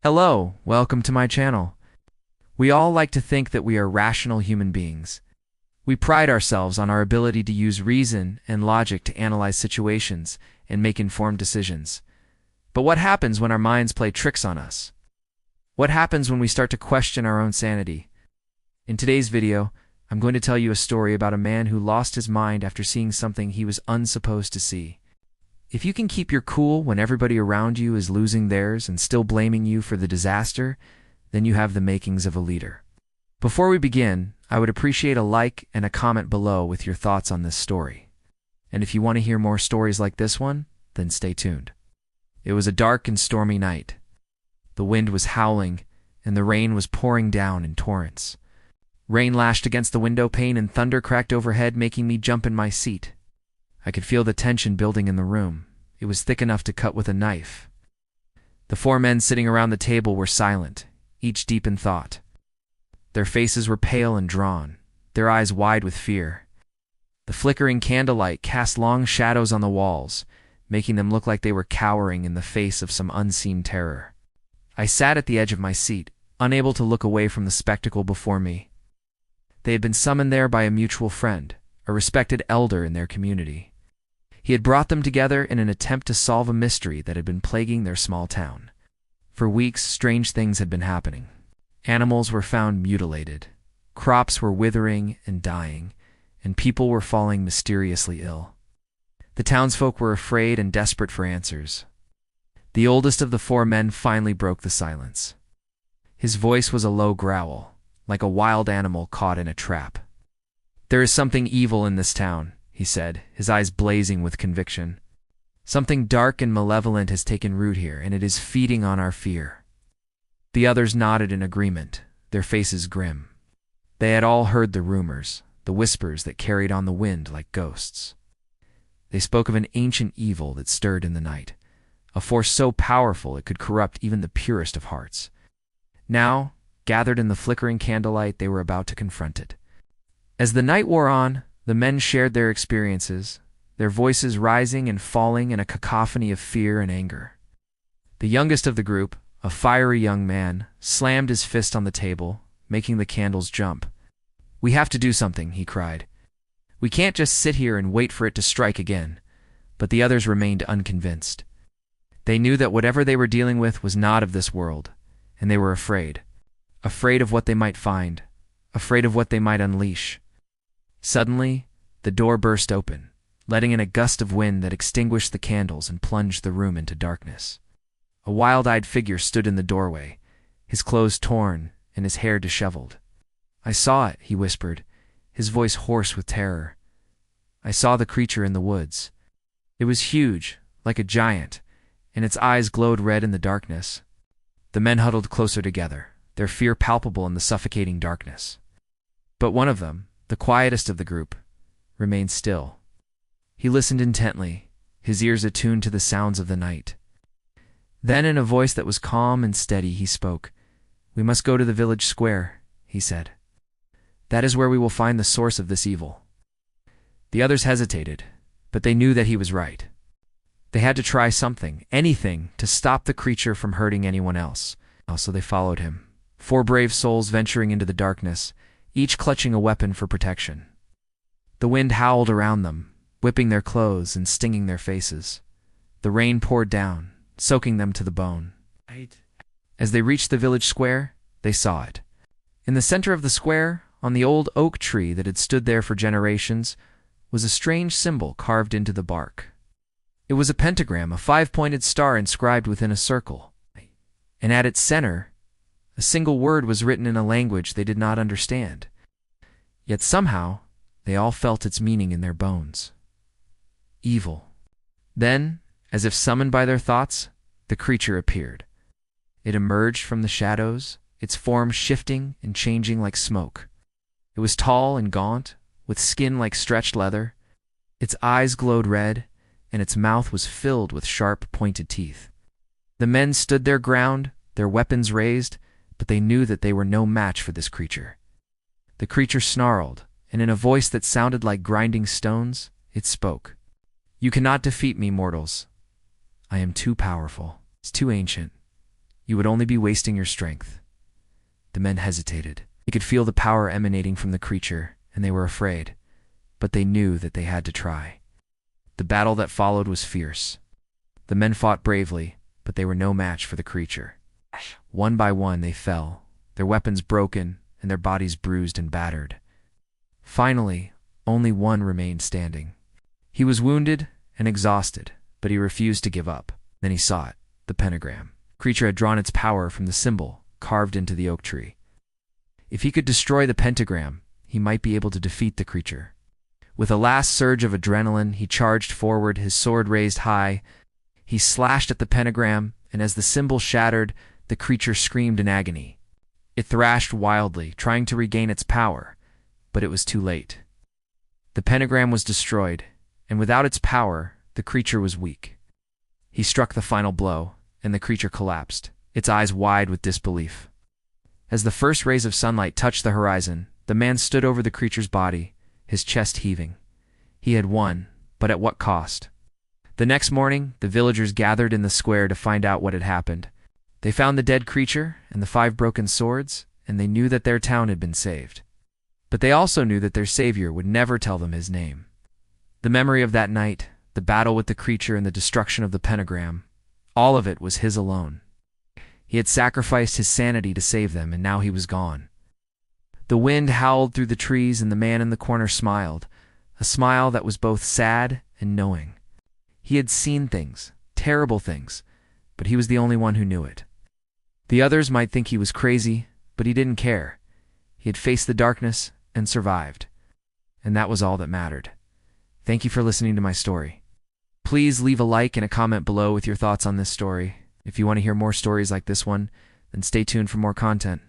Hello, welcome to my channel. We all like to think that we are rational human beings. We pride ourselves on our ability to use reason and logic to analyze situations and make informed decisions. But what happens when our minds play tricks on us? What happens when we start to question our own sanity? In today's video, I'm going to tell you a story about a man who lost his mind after seeing something he was unsupposed to see. If you can keep your cool when everybody around you is losing theirs and still blaming you for the disaster, then you have the makings of a leader. Before we begin, I would appreciate a like and a comment below with your thoughts on this story. And if you want to hear more stories like this one, then stay tuned. It was a dark and stormy night. The wind was howling, and the rain was pouring down in torrents. Rain lashed against the window pane and thunder cracked overhead, making me jump in my seat. I could feel the tension building in the room. It was thick enough to cut with a knife. The four men sitting around the table were silent, each deep in thought. Their faces were pale and drawn, their eyes wide with fear. The flickering candlelight cast long shadows on the walls, making them look like they were cowering in the face of some unseen terror. I sat at the edge of my seat, unable to look away from the spectacle before me. They had been summoned there by a mutual friend, a respected elder in their community. He had brought them together in an attempt to solve a mystery that had been plaguing their small town. For weeks, strange things had been happening. Animals were found mutilated, crops were withering and dying, and people were falling mysteriously ill. The townsfolk were afraid and desperate for answers. The oldest of the four men finally broke the silence. His voice was a low growl, like a wild animal caught in a trap. "There is something evil in this town," he said, his eyes blazing with conviction. "Something dark and malevolent has taken root here, and it is feeding on our fear." The others nodded in agreement, their faces grim. They had all heard the rumors, the whispers that carried on the wind like ghosts. They spoke of an ancient evil that stirred in the night, a force so powerful it could corrupt even the purest of hearts. Now, gathered in the flickering candlelight, they were about to confront it. As the night wore on, the men shared their experiences, their voices rising and falling in a cacophony of fear and anger. The youngest of the group, a fiery young man, slammed his fist on the table, making the candles jump. "We have to do something," he cried. "We can't just sit here and wait for it to strike again." But the others remained unconvinced. They knew that whatever they were dealing with was not of this world, and they were afraid. Afraid of what they might find, afraid of what they might unleash. Suddenly, the door burst open, letting in a gust of wind that extinguished the candles and plunged the room into darkness. A wild-eyed figure stood in the doorway, his clothes torn and his hair disheveled. "I saw it," he whispered, his voice hoarse with terror. "I saw the creature in the woods. It was huge, like a giant, and its eyes glowed red in the darkness." The men huddled closer together, their fear palpable in the suffocating darkness. But one of them, the quietest of the group, remained still. He listened intently, his ears attuned to the sounds of the night. Then, in a voice that was calm and steady, he spoke. "We must go to the village square," he said. "That is where we will find the source of this evil." The others hesitated, but they knew that he was right. They had to try something, anything, to stop the creature from hurting anyone else. So they followed him, four brave souls venturing into the darkness, each clutching a weapon for protection. The wind howled around them, whipping their clothes and stinging their faces. The rain poured down, soaking them to the bone. As they reached the village square, they saw it. In the center of the square, on the old oak tree that had stood there for generations, was a strange symbol carved into the bark. It was a pentagram, a five-pointed star inscribed within a circle. And at its center, a single word was written in a language they did not understand. Yet somehow, they all felt its meaning in their bones. Evil. Then, as if summoned by their thoughts, the creature appeared. It emerged from the shadows, its form shifting and changing like smoke. It was tall and gaunt, with skin like stretched leather. Its eyes glowed red, and its mouth was filled with sharp, pointed teeth. The men stood their ground, their weapons raised, but they knew that they were no match for this creature. The creature snarled, and in a voice that sounded like grinding stones, it spoke. "You cannot defeat me, mortals. I am too powerful. It's too ancient. You would only be wasting your strength." The men hesitated. They could feel the power emanating from the creature, and they were afraid, but they knew that they had to try. The battle that followed was fierce. The men fought bravely, but they were no match for the creature. One by one they fell, their weapons broken and their bodies bruised and battered. Finally, only one remained standing. He was wounded and exhausted, but he refused to give up. Then he saw it, the pentagram. The creature had drawn its power from the symbol carved into the oak tree. If he could destroy the pentagram, he might be able to defeat the creature. With a last surge of adrenaline, he charged forward, his sword raised high. He slashed at the pentagram, and as the symbol shattered, the creature screamed in agony. It thrashed wildly, trying to regain its power, but it was too late. The pentagram was destroyed, and without its power, the creature was weak. He struck the final blow, and the creature collapsed, its eyes wide with disbelief. As the first rays of sunlight touched the horizon, the man stood over the creature's body, his chest heaving. He had won, but at what cost? The next morning, the villagers gathered in the square to find out what had happened. They found the dead creature and the 5 broken swords, and they knew that their town had been saved. But they also knew that their savior would never tell them his name. The memory of that night, the battle with the creature and the destruction of the pentagram, all of it was his alone. He had sacrificed his sanity to save them, and now he was gone. The wind howled through the trees, and the man in the corner smiled, a smile that was both sad and knowing. He had seen things, terrible things, but he was the only one who knew it. The others might think he was crazy, but he didn't care. He had faced the darkness and survived, and that was all that mattered. Thank you for listening to my story. Please leave a like and a comment below with your thoughts on this story. If you want to hear more stories like this one, then stay tuned for more content.